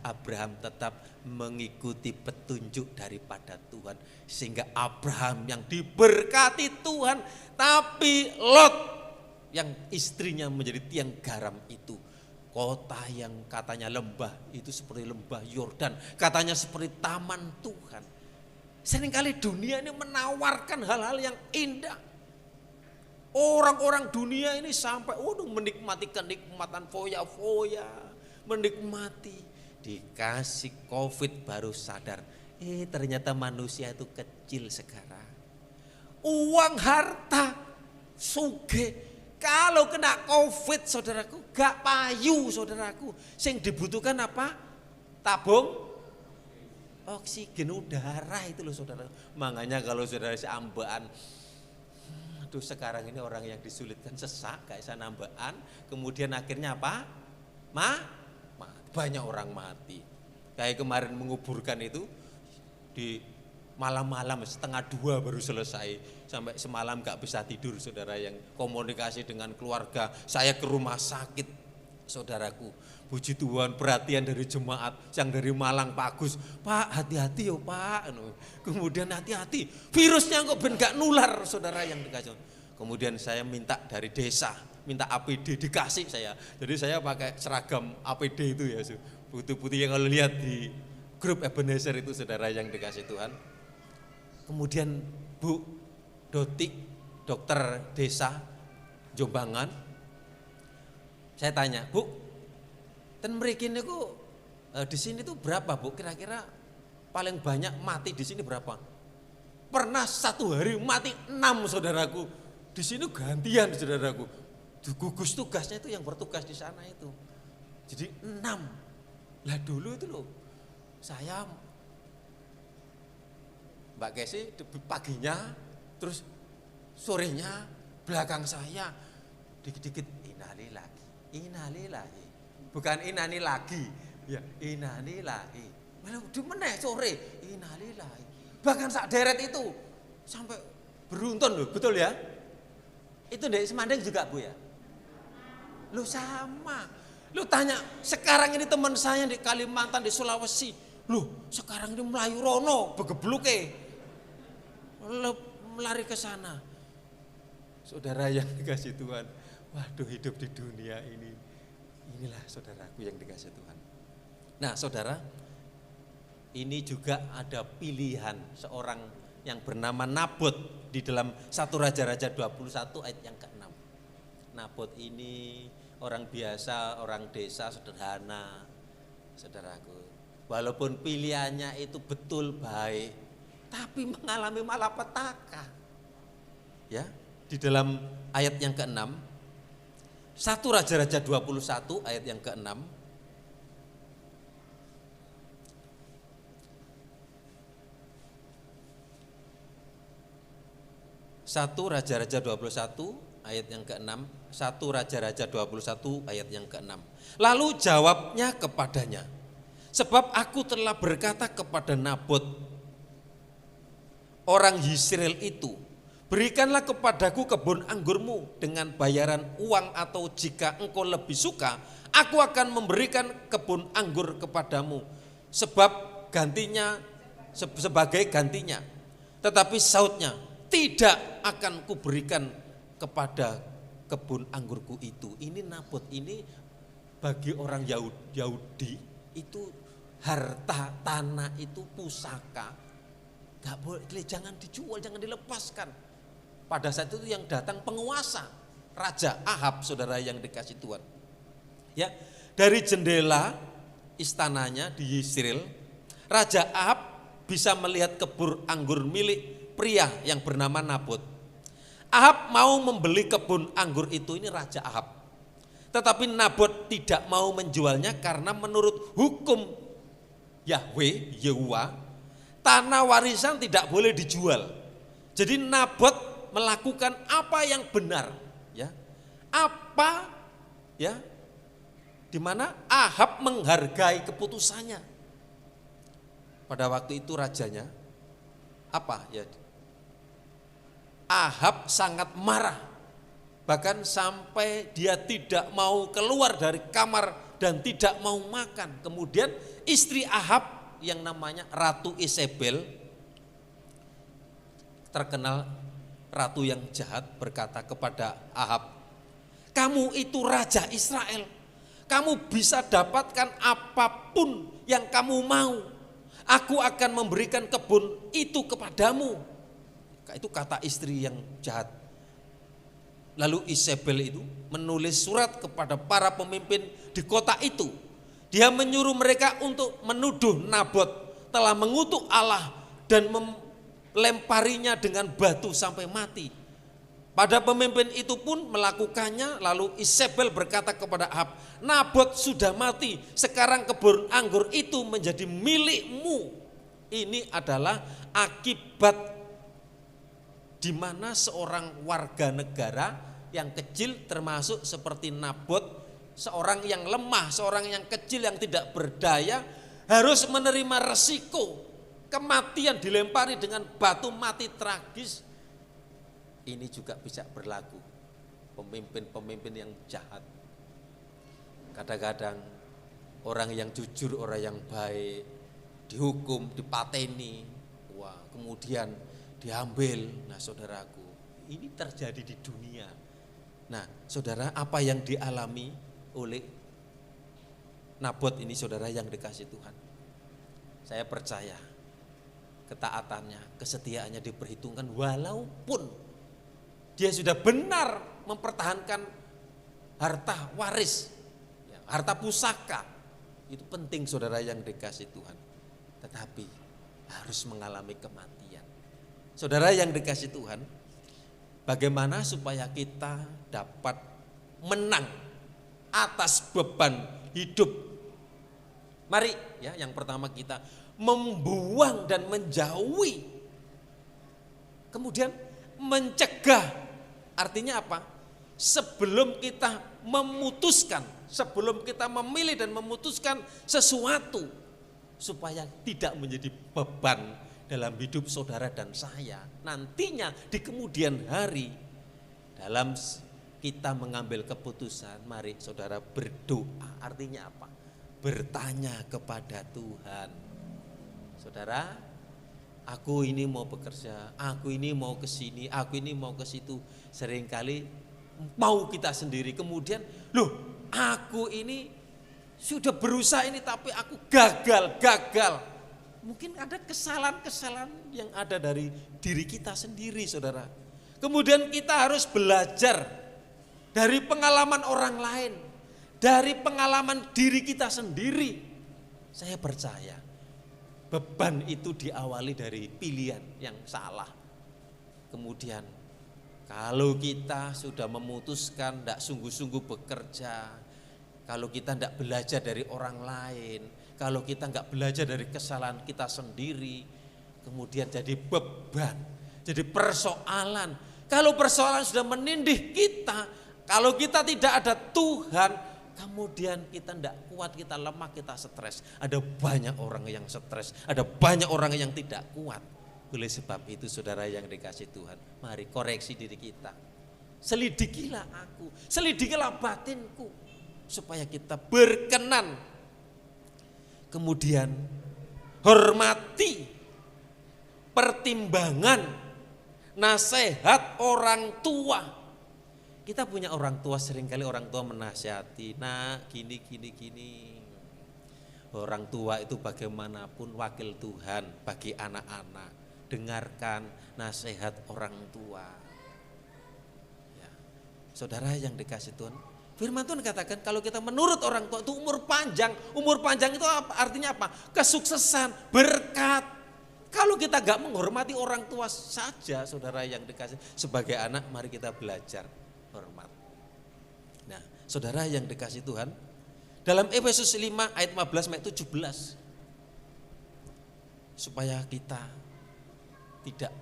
Abraham tetap mengikuti petunjuk daripada Tuhan. Sehingga Abraham yang diberkati Tuhan, tapi Lot yang istrinya menjadi tiang garam itu. Kota yang katanya lembah itu seperti lembah Yordan, katanya seperti taman Tuhan. Seringkali dunia ini menawarkan hal-hal yang indah. Orang-orang dunia ini sampai menikmati kenikmatan foya-foya, menikmati. Dikasih COVID baru sadar, ternyata manusia itu kecil sekarang. Uang, harta, sugih, kalau kena COVID saudaraku gak payu saudaraku. Sing dibutuhkan apa? Tabung oksigen udara itu loh saudara. Makanya kalau saudara seambaan, aduh sekarang ini orang yang disulitkan sesak, gak bisa nambaan, kemudian akhirnya apa? Banyak orang mati. Kayak kemarin menguburkan itu di malam-malam 1:30 baru selesai. Sampai semalam gak bisa tidur saudara, yang komunikasi dengan keluarga. Saya ke rumah sakit saudaraku. Puji Tuhan perhatian dari jemaat yang dari Malang, Pak Agus. Pak hati-hati yo Pak. Kemudian hati-hati virusnya kok ben gak nular saudara yang dikasih. Kemudian saya minta dari desa, minta APD dikasih saya. Jadi saya pakai seragam APD itu ya, putih-putih yang kalau lihat di grup Ebenezer itu saudara yang dikasih Tuhan. Kemudian Bu Dotik, dokter desa Jombangan, saya tanya, Bu, ten mriki niku di sini tuh berapa Bu? Kira-kira paling banyak mati di sini berapa? Pernah satu hari mati 6 saudaraku. Di sini gantian saudaraku. Gugus tugasnya itu yang bertugas di sana itu. Jadi 6. Lah dulu itu loh, saya Mbak Kesi paginya, terus sorenya belakang saya dikit-dikit innalillahi. Bukan inani lagi, ya innalillahi. Malah di meneh sore innalillahi. Bahkan sak deret itu sampai beruntun loh, betul ya? Itu dari Semanding juga Bu ya? Lu sama. Lu tanya, sekarang ini teman saya di Kalimantan, di Sulawesi. Lu sekarang ini Melayu rono, begebluke. Melari ke sana. Saudara yang dikasih Tuhan, waduh hidup di dunia ini. Inilah saudaraku yang dikasih Tuhan. Nah saudara, ini juga ada pilihan seorang yang bernama Nabot di dalam 1 Raja-Raja 21 ayat yang ke-6. Nabot ini orang biasa, orang desa sederhana, saudaraku. Walaupun pilihannya itu betul baik, tapi mengalami malapetaka. Ya, di dalam ayat yang ke-6, 1 Raja-Raja 21 ayat yang ke-6. 1 Raja-Raja 21 ayat yang ke-6, 1 Raja-Raja 21 ayat yang ke-6. Lalu jawabnya kepadanya, sebab aku telah berkata kepada Nabot orang Yisrael itu, berikanlah kepadaku kebun anggurmu dengan bayaran uang, atau jika engkau lebih suka, aku akan memberikan kebun anggur kepadamu sebagai gantinya. Tetapi sautnya, tidak akan kuberikan kepada kebun anggurku itu. Ini Nabot ini bagi orang Yahudi itu harta tanah itu pusaka, gak boleh, jangan dijual, jangan dilepaskan. Pada saat itu yang datang penguasa, Raja Ahab, saudara yang dikasih Tuhan. Ya, dari jendela istananya di Yisrael, Raja Ahab bisa melihat kebun anggur milik pria yang bernama Nabot. Ahab mau membeli kebun anggur itu, ini Raja Ahab. Tetapi Nabot tidak mau menjualnya karena menurut hukum Yahweh, Yehuwa, tanah warisan tidak boleh dijual. Jadi Nabot melakukan apa yang benar, ya. Apa, ya, di mana Ahab menghargai keputusannya. Pada waktu itu rajanya apa, ya? Ahab sangat marah, bahkan sampai dia tidak mau keluar dari kamar dan tidak mau makan. Kemudian istri Ahab yang namanya Ratu Isabel, terkenal ratu yang jahat, berkata kepada Ahab, "Kamu itu raja Israel, kamu bisa dapatkan apapun yang kamu mau. Aku akan memberikan kebun itu kepadamu." Itu kata istri yang jahat. Lalu Isabel itu menulis surat kepada para pemimpin di kota itu. Dia menyuruh mereka untuk menuduh Nabot telah mengutuk Allah dan melemparinya dengan batu sampai mati. Pada pemimpin itu pun melakukannya. Lalu Isabel berkata kepada Ahab, "Nabot sudah mati, sekarang kebun anggur itu menjadi milikmu." Ini adalah akibat di mana seorang warga negara yang kecil termasuk seperti Nabot, seorang yang lemah, seorang yang kecil yang tidak berdaya, harus menerima resiko kematian, dilempari dengan batu, mati tragis. Ini juga bisa berlaku pemimpin-pemimpin yang jahat. Kadang-kadang orang yang jujur, orang yang baik dihukum, dipateni, wah, kemudian diambil. Nah, saudaraku, ini terjadi di dunia. Nah, saudara, apa yang dialami oleh Nabot ini, saudara yang dikasih Tuhan, saya percaya ketaatannya, kesetiaannya diperhitungkan, walaupun dia sudah benar mempertahankan harta waris, harta pusaka. Itu penting, saudara yang dikasih Tuhan, tetapi harus mengalami kematian. Saudara yang dikasih Tuhan, bagaimana supaya kita dapat menang atas beban hidup? Mari, ya, yang pertama kita membuang dan menjauhi, kemudian mencegah. Artinya apa? Sebelum kita memutuskan, sebelum kita memilih dan memutuskan sesuatu, supaya tidak menjadi beban dalam hidup saudara dan saya. Nantinya di kemudian hari, dalam kita mengambil keputusan, mari saudara berdoa. Artinya apa? Bertanya kepada Tuhan. Saudara, aku ini mau bekerja, aku ini mau ke sini, aku ini mau ke situ. Seringkali mau kita sendiri, kemudian loh, aku ini sudah berusaha ini tapi aku gagal. Mungkin ada kesalahan-kesalahan yang ada dari diri kita sendiri, saudara. Kemudian kita harus belajar dari pengalaman orang lain, dari pengalaman diri kita sendiri. Saya percaya beban itu diawali dari pilihan yang salah. Kemudian kalau kita sudah memutuskan tidak sungguh-sungguh bekerja, kalau kita tidak belajar dari orang lain, kalau kita nggak belajar dari kesalahan kita sendiri, kemudian jadi beban, jadi persoalan. Kalau persoalan sudah menindih kita, kalau kita tidak ada Tuhan, kemudian kita tidak kuat, kita lemah, kita stres. Ada banyak orang yang stres, ada banyak orang yang tidak kuat. Oleh sebab itu, saudara yang dikasih Tuhan, mari koreksi diri kita. Selidikilah aku, selidikilah batinku, supaya kita berkenan. Kemudian hormati pertimbangan nasihat orang tua. Kita punya orang tua, seringkali orang tua menasihati, "Nak, gini. Orang tua itu bagaimanapun wakil Tuhan bagi anak-anak. Dengarkan nasihat orang tua. Ya. Saudara yang dikasih Tuhan, firman Tuhan katakan kalau kita menurut orang tua itu umur panjang. Umur panjang itu artinya apa? Kesuksesan, berkat. Kalau kita gak menghormati orang tua saja, saudara yang dikasih, sebagai anak mari kita belajar hormat. Nah, saudara yang dikasih Tuhan, dalam Efesus 5 ayat 15 sampai 17, supaya kita tidak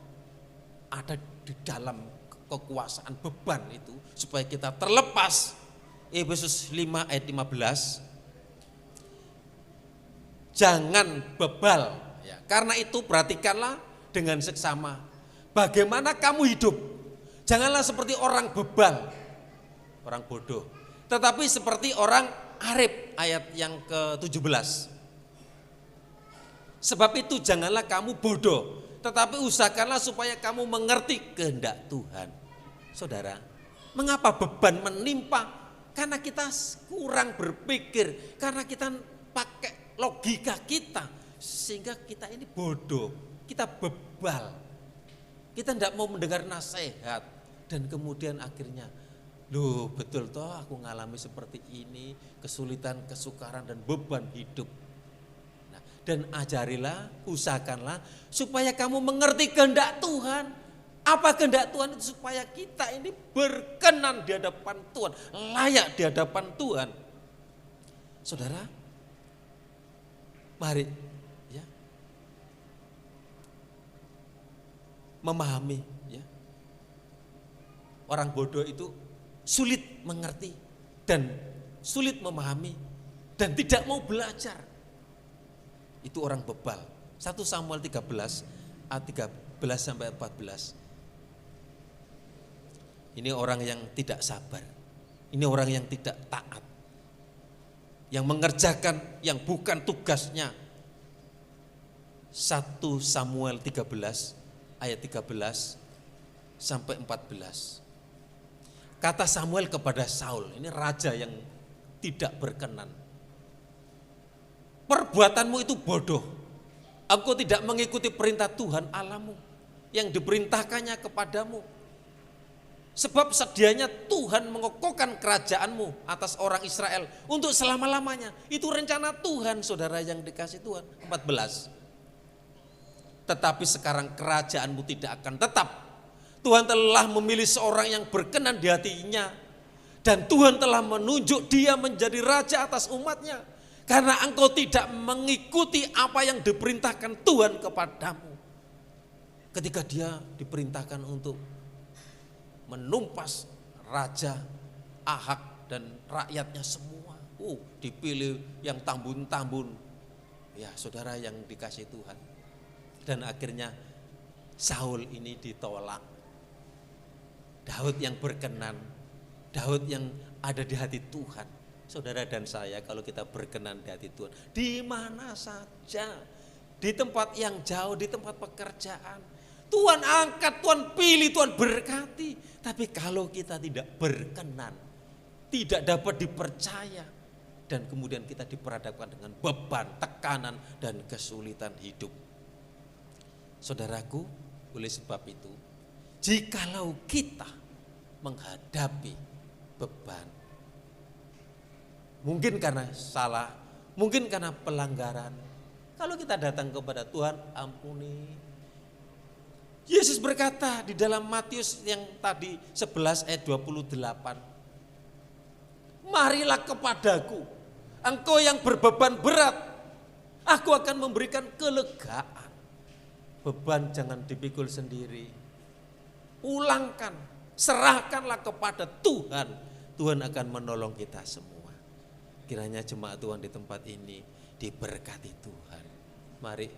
ada di dalam kekuasaan beban itu, supaya kita terlepas. Efesus 5 ayat 15, jangan bebal ya. Karena itu perhatikanlah dengan seksama bagaimana kamu hidup. Janganlah seperti orang bebal, orang bodoh, tetapi seperti orang arif, ayat yang ke-17. Sebab itu janganlah kamu bodoh, tetapi usahakanlah supaya kamu mengerti kehendak Tuhan. Saudara, mengapa beban menimpa? Karena kita kurang berpikir, karena kita pakai logika kita, sehingga kita ini bodoh, kita bebal, kita tidak mau mendengar nasihat, dan kemudian akhirnya, loh betul toh aku ngalami seperti ini, kesulitan, kesukaran dan beban hidup. Nah, dan ajarilah, usahakanlah supaya kamu mengerti kehendak Tuhan. Apa kehendak Tuhan itu? Supaya kita ini berkenan di hadapan Tuhan, layak di hadapan Tuhan. Saudara, mari ya memahami ya. Orang bodoh itu sulit mengerti dan sulit memahami dan tidak mau belajar. Itu orang bebal. 1 Samuel 13 ayat 13 sampai 14. Ini orang yang tidak sabar. Ini orang yang tidak taat. Yang mengerjakan yang bukan tugasnya. 1 Samuel 13 ayat 13 sampai 14. Kata Samuel kepada Saul, ini raja yang tidak berkenan. Perbuatanmu itu bodoh. Engkau tidak mengikuti perintah Tuhan Allahmu yang diperintahkannya kepadamu. Sebab sedianya Tuhan mengokohkan kerajaanmu atas orang Israel untuk selama-lamanya. Itu rencana Tuhan, saudara yang dikasih Tuhan. 14. Tetapi sekarang kerajaanmu tidak akan tetap. Tuhan telah memilih seorang yang berkenan di hatinya. Dan Tuhan telah menunjuk dia menjadi raja atas umatnya. Karena engkau tidak mengikuti apa yang diperintahkan Tuhan kepadamu. Ketika dia diperintahkan untuk menumpas raja Ahab dan rakyatnya semua. Dipilih yang tambun-tambun. Ya saudara yang dikasih Tuhan. Dan akhirnya Saul ini ditolak. Daud yang berkenan, Daud yang ada di hati Tuhan. Saudara dan saya kalau kita berkenan di hati Tuhan, di mana saja, di tempat yang jauh, di tempat pekerjaan, Tuhan angkat, Tuhan pilih, Tuhan berkati. Tapi kalau kita tidak berkenan, tidak dapat dipercaya, dan kemudian kita diperhadapkan dengan beban, tekanan, dan kesulitan hidup. Saudaraku, oleh sebab itu, jikalau kita menghadapi beban, mungkin karena salah, mungkin karena pelanggaran, kalau kita datang kepada Tuhan, ampuni. Yesus berkata di dalam Matius yang tadi 11 ayat 28. Marilah kepadaku, engkau yang berbeban berat, aku akan memberikan kelegaan. Beban jangan dipikul sendiri. Ulangkan, serahkanlah kepada Tuhan. Tuhan akan menolong kita semua. Kiranya jemaat Tuhan di tempat ini diberkati Tuhan. Mari,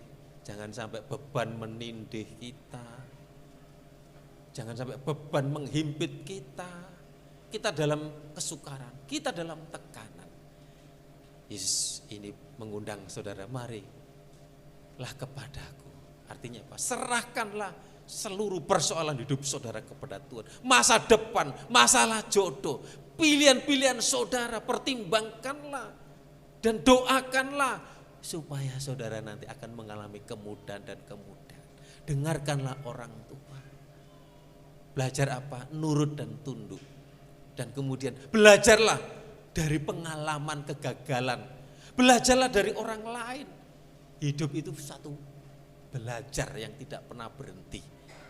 jangan sampai beban menindih kita. Jangan sampai beban menghimpit kita. Kita dalam kesukaran, kita dalam tekanan. Yesus ini mengundang saudara, marilah kepadaku. Artinya apa? Serahkanlah seluruh persoalan hidup saudara kepada Tuhan. Masa depan, masalah jodoh, pilihan-pilihan saudara, pertimbangkanlah dan doakanlah supaya saudara nanti akan mengalami kemudahan dan kemudahan. Dengarkanlah orang tua. Belajar apa? Nurut dan tunduk. Dan kemudian belajarlah dari pengalaman kegagalan. Belajarlah dari orang lain. Hidup itu satu belajar yang tidak pernah berhenti.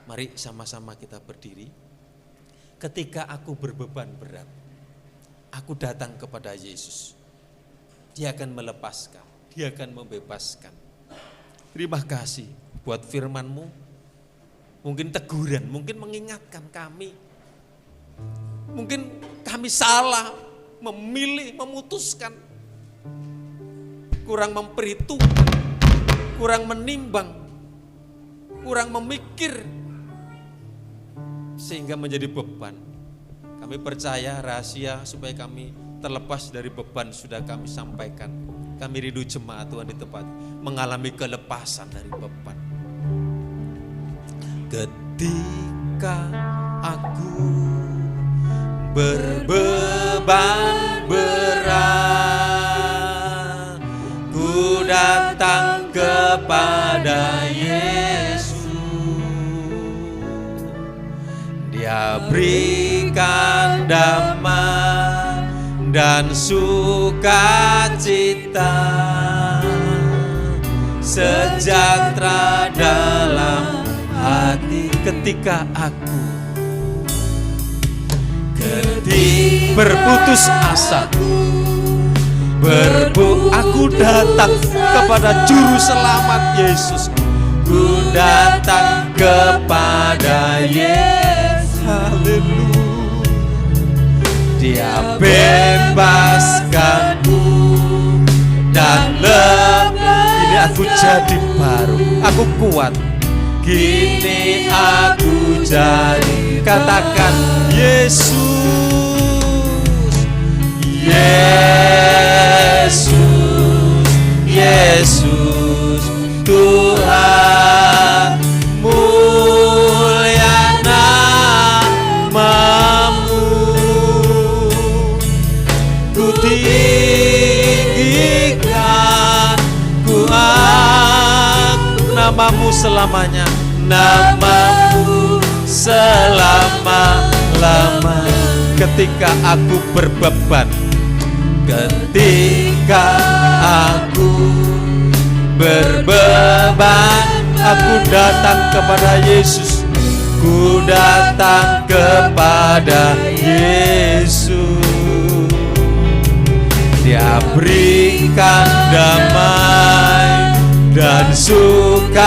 Mari sama-sama kita berdiri. Ketika aku berbeban berat, aku datang kepada Yesus. Dia akan melepaskan, Dia akan membebaskan. Terima kasih buat firman-Mu. Mungkin teguran, mungkin mengingatkan kami. Mungkin kami salah memilih, memutuskan. Kurang memperhitungkan, kurang menimbang, kurang memikir. Sehingga menjadi beban. Kami percaya rahasia supaya kami terlepas dari beban sudah kami sampaikan. Kami rindu jemaat Tuhan di tempat mengalami kelepasan dari beban. Ketika aku berbeban berat, ku datang kepada Yesus. Dia berikan damai dan sukacita, sejahtera dalam hati. Ketika aku berputus asa, aku datang kepada Juru Selamat Yesus. Ku datang kepada Yesus. Haleluya. Dia bebaskanku dan kini aku jadi baru. Aku kuat. Kini aku jadi, katakan Yesus, Yesus, Yesus, Tuhan, mulia namamu. Ku tinggikan, ku angkat namamu selamanya, namamu selama-lama. Ketika aku berbeban, ketika aku berbeban, aku datang kepada Yesus. Ku datang kepada Yesus. Dia berikan damai dan sukacita.